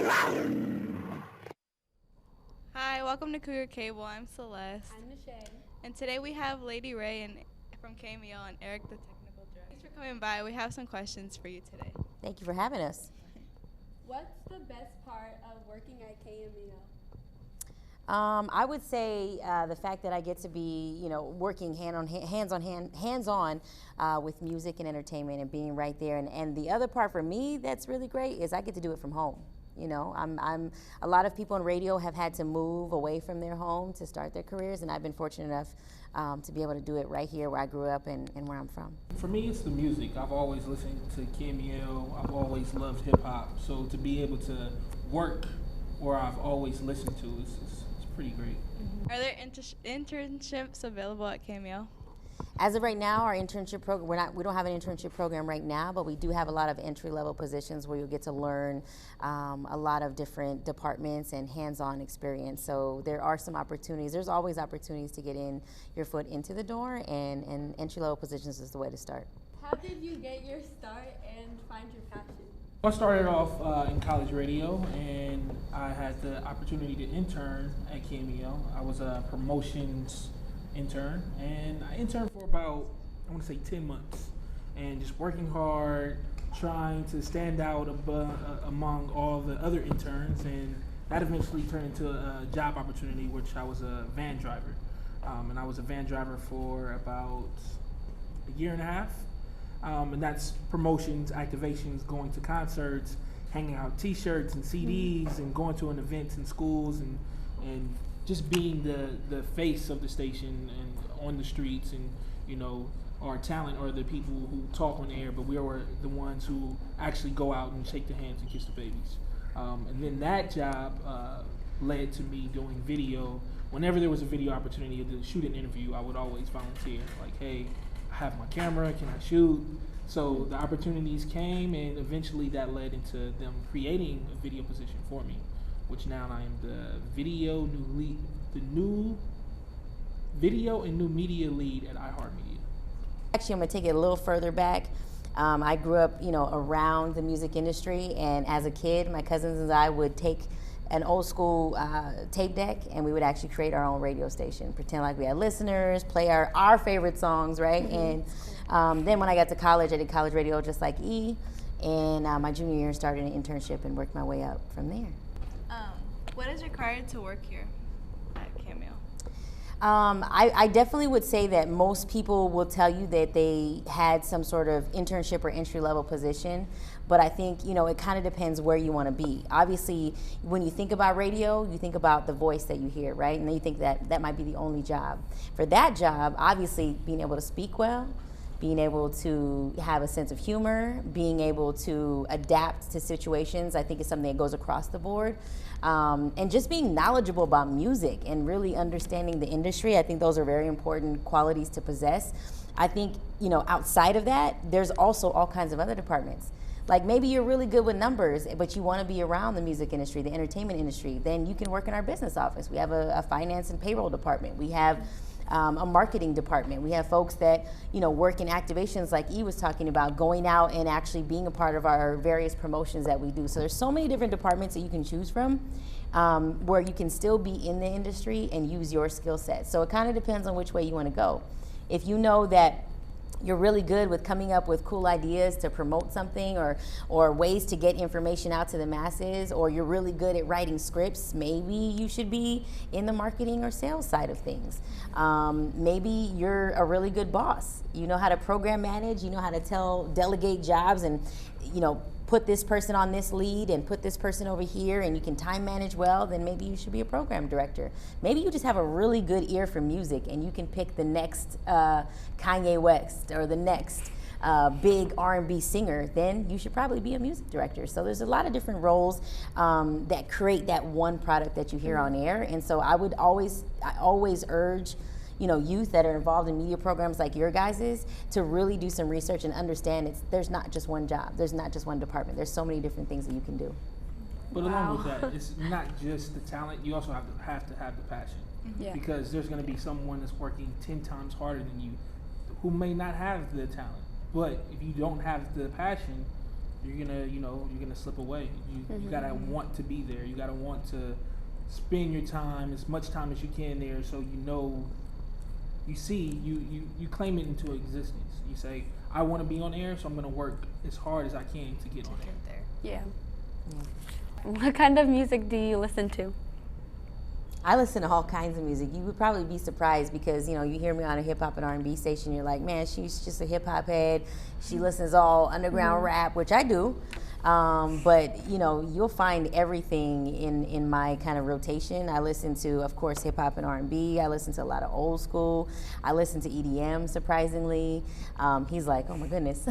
Hi, welcome to Cougar Cable. I'm Celeste. I'm Nishay. And today we have Lady Ray from KMEL and Eric, the technical director. Thanks for coming by. We have some questions for you today. Thank you for having us. What's the best part of working at KMEL? I would say the fact that I get to be, working hands-on with music and entertainment and being right there. And the other part for me that's really great is I get to do it from home. A lot of people in radio have had to move away from their home to start their careers, and I've been fortunate enough to be able to do it right here where I grew up and where I'm from. For me, it's the music. I've always listened to KMEL. I've always loved hip hop. So to be able to work where I've always listened to is pretty great. Are there internships available at KMEL? As of right now, our internship program, we don't have an internship program right now, but we do have a lot of entry-level positions where you'll get to learn a lot of different departments and hands-on experience. So there are some opportunities. There's always opportunities to get in your foot into the door, and entry-level positions is the way to start. How did you get your start and find your passion? I started off in college radio, and I had the opportunity to intern at KMEL. I was a promotions intern, and I interned for about, I want to say 10 months, and just working hard, trying to stand out among all the other interns, and that eventually turned into a job opportunity, which I was a van driver. And I was a van driver for about a year and a half. And that's promotions, activations, going to concerts, hanging out T-shirts and CDs, and going to events in schools, and just being the face of the station and on the streets, and our talent are the people who talk on the air, but we are the ones who actually go out and shake the hands and kiss the babies. And then that job led to me doing video. Whenever there was a video opportunity to shoot an interview, I would always volunteer. Like, hey, I have my camera, can I shoot? So the opportunities came, and eventually that led into them creating a video position for me, which now I am the new video and new media lead at iHeartMedia. Actually, I'm going to take it a little further back. I grew up, around the music industry, and as a kid, my cousins and I would take an old school tape deck, and we would actually create our own radio station, pretend like we had listeners, play our favorite songs, right? Mm-hmm. And then when I got to college, I did college radio just like E, and my junior year started an internship and worked my way up from there. What is required to work here at KMEL? I definitely would say that most people will tell you that they had some sort of internship or entry-level position, but I think, it kind of depends where you want to be. Obviously, when you think about radio, you think about the voice that you hear, right? And then you think that might be the only job. For that job, obviously, being able to speak well, being able to have a sense of humor, being able to adapt to situations, I think is something that goes across the board. And just being knowledgeable about music and really understanding the industry, I think those are very important qualities to possess. I think, outside of that, there's also all kinds of other departments. Like maybe you're really good with numbers, but you want to be around the music industry, the entertainment industry, then you can work in our business office. We have a finance and payroll department. We have a marketing department. We have folks that work in activations like E was talking about, going out and actually being a part of our various promotions that we do. So there's so many different departments that you can choose from where you can still be in the industry and use your skill set. So it kind of depends on which way you want to go. If you know that you're really good with coming up with cool ideas to promote something or ways to get information out to the masses, or you're really good at writing scripts, maybe you should be in the marketing or sales side of things. Maybe you're a really good boss. You know how to program manage, you know how to delegate jobs and, put this person on this lead and put this person over here, and you can time manage well, then maybe you should be a program director. Maybe you just have a really good ear for music and you can pick the next Kanye West or the next big R&B singer, then you should probably be a music director. So there's a lot of different roles that create that one product that you hear on air. And so I always urge youth that are involved in media programs like your guys's to really do some research and understand there's not just one job, there's not just one department, there's so many different things that you can do. But along with that, it's not just the talent, you also have to have the passion. Yeah. Because there's going to be someone that's working 10 times harder than you who may not have the talent. But if you don't have the passion, you're gonna slip away. You gotta want to be there. You gotta want to spend your time, as much time as you can there, so you claim it into existence. You say, I want to be on air, so I'm gonna work as hard as I can to get on air. Yeah. What kind of music do you listen to? I listen to all kinds of music. You would probably be surprised because, you hear me on a hip hop and R&B station. You're like, man, she's just a hip hop head. She listens all underground rap, which I do. But, you'll find everything in my kind of rotation. I listen to, of course, hip hop and R&B. I listen to a lot of old school. I listen to EDM, surprisingly. He's like, oh my goodness.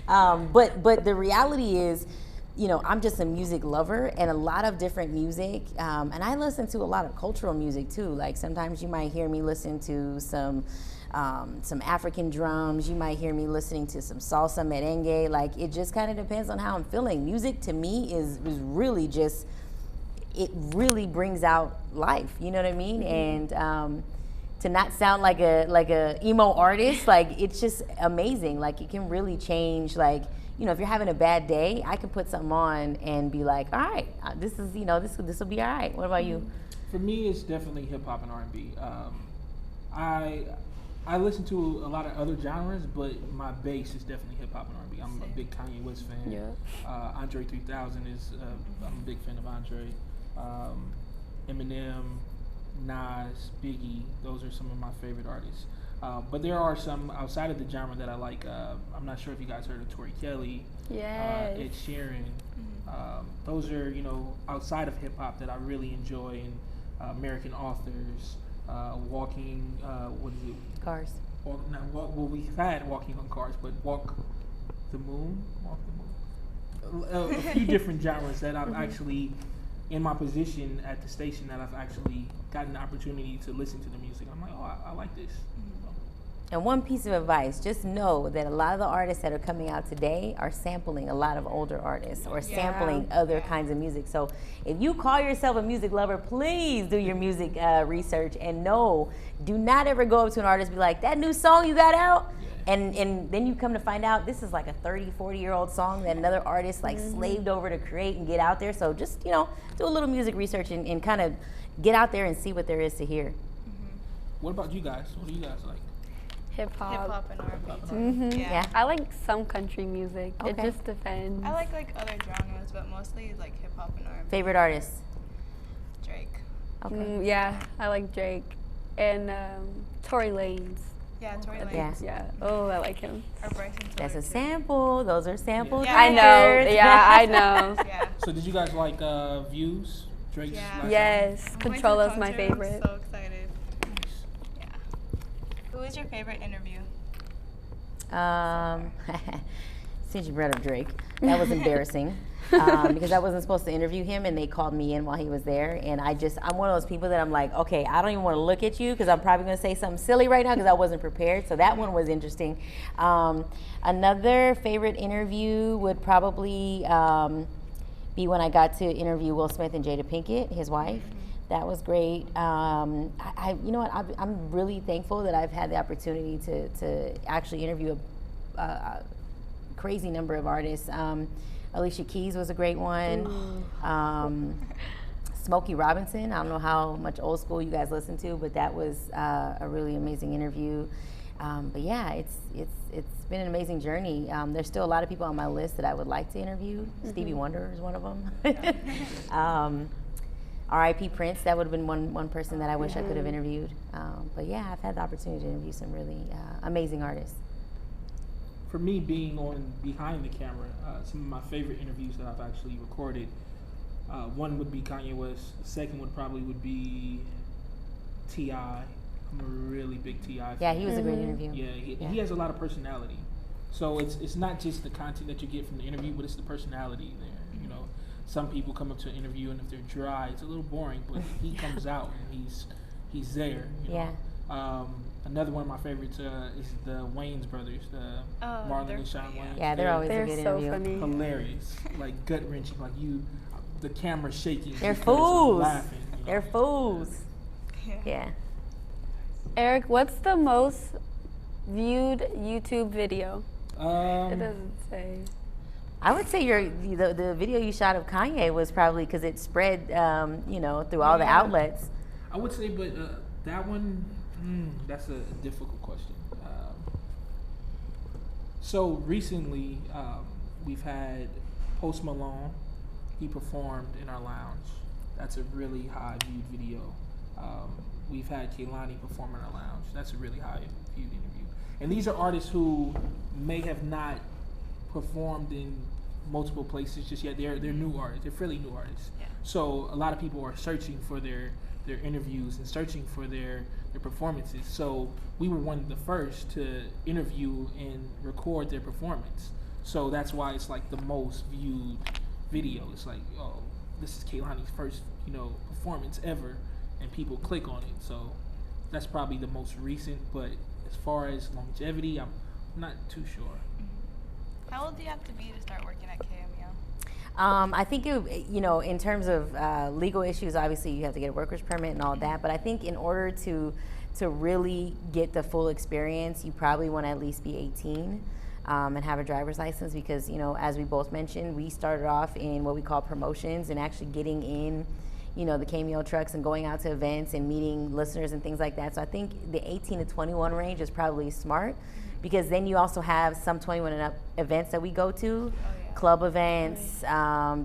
But the reality is, I'm just a music lover and a lot of different music. And I listen to a lot of cultural music too. Like sometimes you might hear me listen to some African drums. You might hear me listening to some salsa, merengue. Like it just kind of depends on how I'm feeling. Music to me is really just, it really brings out life. You know what I mean? And to not sound like a emo artist, like it's just amazing. Like it can really change. Like, if you're having a bad day, I can put something on and be like, all right, this is, this will be all right. What about you? For me, it's definitely hip hop and R&B. I listen to a lot of other genres, but my base is definitely hip hop and R&B. I'm a big Kanye West fan. Yeah. Andre 3000 is, I'm a big fan of Andre. Eminem, Nas, Biggie, those are some of my favorite artists. But there are some outside of the genre that I like. I'm not sure if you guys heard of Tori Kelly, Yes. Ed Sheeran. Those are, outside of hip hop that I really enjoy, and American authors, walking, what is it? Cars. We've had Walking on Cars, but Walk the Moon. A few different genres that I've actually, in my position at the station, that I've actually gotten the opportunity to listen to the music. I'm like, oh, I like this. And one piece of advice, just know that a lot of the artists that are coming out today are sampling a lot of older artists or sampling other kinds of music. So if you call yourself a music lover, please do your music research and do not ever go up to an artist and be like, that new song you got out? And then you come to find out this is like a 30, 40-year-old song that another artist slaved over to create and get out there. So just, do a little music research and kind of get out there and see what there is to hear. What about you guys? What do you guys like? Hip hop. And R&B too. Yeah. I like some country music. It Okay. just depends. I like other genres, but mostly like hip hop and R&B. Favorite artist? Drake. Okay. Yeah, I like Drake and Tory Lanez. Yeah, Tory Lanez. Yeah. Yeah. Oh, I like him. Or Bryson Tiller. That's a too. sample. Those are samples. Yeah. I know. Yeah, I know. Yeah. So did you guys like Views? Drake's Yeah. last Yes, I'm going to Control the is my concert. I'm favorite. so excited. Yeah. Who was your favorite interview? Since you brought up Drake, that was embarrassing because I wasn't supposed to interview him, and they called me in while he was there. And I'm one of those people that I'm like, okay, I don't even want to look at you because I'm probably going to say something silly right now because I wasn't prepared. So that one was interesting. Another favorite interview would probably be when I got to interview Will Smith and Jada Pinkett, his wife. That was great. You know what? I'm really thankful that I've had the opportunity to actually interview a crazy number of artists. Alicia Keys was a great one. Smokey Robinson. I don't know how much old school you guys listen to, but that was a really amazing interview. But yeah, it's been an amazing journey. There's still a lot of people on my list that I would like to interview. Stevie Wonder is one of them. R.I.P. Prince, that would have been one person that I wish I could have interviewed. But yeah, I've had the opportunity to interview some really amazing artists. For me, being on behind the camera, some of my favorite interviews that I've actually recorded, one would be Kanye West. The second would be T.I. I'm a really big T.I. fan. Yeah, he was a great interview. Yeah, he has a lot of personality. So it's not just the content that you get from the interview, but it's the personality there. Some people come up to an interview and if they're dry, it's a little boring. But he comes out and he's there. Yeah. Another one of my favorites is the Wayans brothers, the Marlon and Sean Wayans. Yeah, they're always They're a good so interview. funny. Hilarious, like gut wrenching, like the camera's shaking. They're because I'm fools. laughing, They're fools. Yeah. Eric, what's the most viewed YouTube video? It Um, doesn't say. I would say the video you shot of Kanye was probably because it spread, through all the outlets. I would say, but that one, that's a difficult question. So recently, we've had Post Malone. He performed in our lounge. That's a really high viewed video. We've had Kehlani perform in our lounge. That's a really high viewed interview. And these are artists who may have not performed in multiple places just yet. They're new artists. They're fairly new artists. Yeah. So a lot of people are searching for their interviews and searching for their performances. So we were one of the first to interview and record their performance. So that's why it's like the most viewed video. It's like, oh, this is Kehlani's first, performance ever, and people click on it. So that's probably the most recent. But as far as longevity, I'm not too sure. How old do you have to be to start working at KMEL? I think, in terms of legal issues, obviously you have to get a worker's permit and all that. But I think in order to really get the full experience, you probably want to at least be 18 and have a driver's license because, as we both mentioned, we started off in what we call promotions and actually getting in, the KMEL trucks and going out to events and meeting listeners and things like that. So I think the 18 to 21 range is probably smart because then you also have some 21 and up events that we go to. Club events,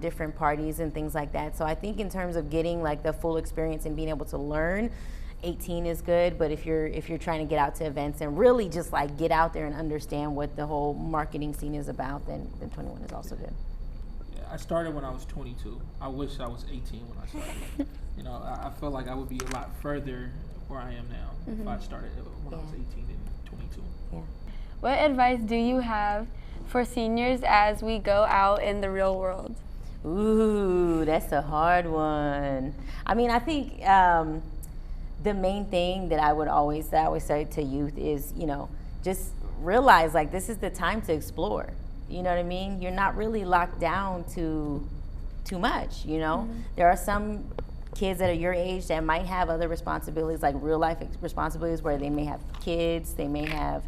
different parties and things like that. So I think in terms of getting like the full experience and being able to learn, 18 is good. But if you're trying to get out to events and really just like get out there and understand what the whole marketing scene is about, then 21 is also good. Yeah, I started when I was 22. I wish I was 18 when I started. I feel like I would be a lot further where I am now if I started when I was 18 and 22. Yeah. What advice do you have for seniors as we go out in the real world? Ooh, that's a hard one. I mean, I think the main thing that I always say to youth is, just realize like this is the time to explore. You know what I mean? You're not really locked down to too much, There are some kids that are your age that might have other responsibilities, like real life responsibilities where they may have kids, they may have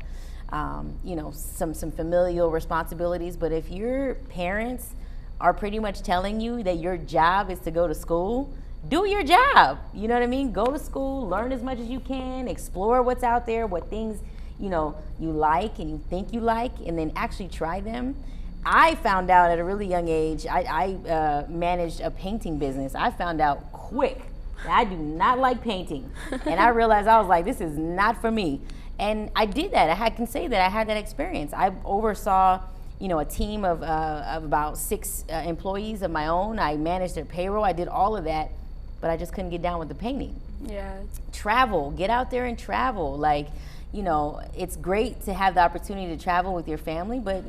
some familial responsibilities. But if your parents are pretty much telling you that your job is to go to school, do your job. You know what I mean? Go to school, learn as much as you can, explore what's out there, what things, you like and you think you like, and then actually try them. I found out at a really young age, I managed a painting business. I found out quick that I do not like painting. And I realized, I was like, this is not for me. And I did that. I can say that I had that experience. I oversaw, a team of about 6 employees of my own. I managed their payroll. I did all of that, but I just couldn't get down with the painting. Yeah. Travel. Get out there and travel. Like, it's great to have the opportunity to travel with your family, but,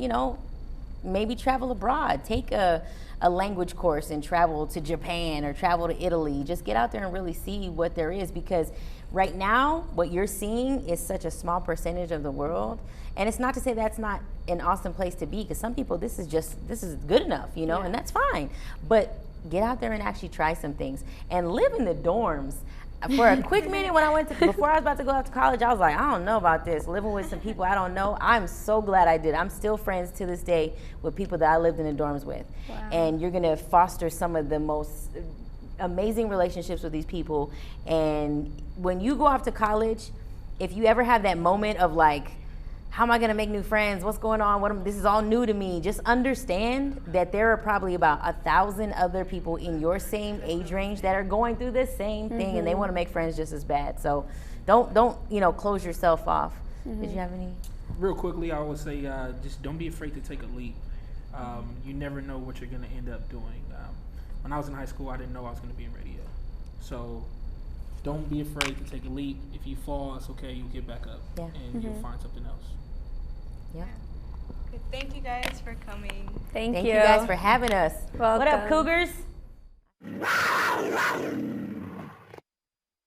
maybe travel abroad. Take a language course and travel to Japan or travel to Italy. Just get out there and really see what there is, because right now what you're seeing is such a small percentage of the world. And it's not to say that's not an awesome place to be, because some people this is good enough, and that's fine. But get out there and actually try some things and live in the dorms. For a quick minute before I was about to go off to college, I was like, I don't know about this, living with some people I don't know. I'm so glad I did. I'm still friends to this day with people that I lived in the dorms with. Wow. And you're gonna foster some of the most amazing relationships with these people. And when you go off to college, if you ever have that moment of like, how am I gonna make new friends? What's going on? This is all new to me. Just understand that there are probably about 1,000 other people in your same age range that are going through this same thing, and they want to make friends just as bad. So don't close yourself off. Did you have any? Real quickly, I would say just don't be afraid to take a leap. You never know what you're gonna end up doing. When I was in high school, I didn't know I was gonna be in radio. So don't be afraid to take a leap. If you fall, it's okay. You'll get back up, and you'll find something else. Yeah. Good. Thank you guys for coming. Thank you guys for having us. Welcome. What up, Cougars?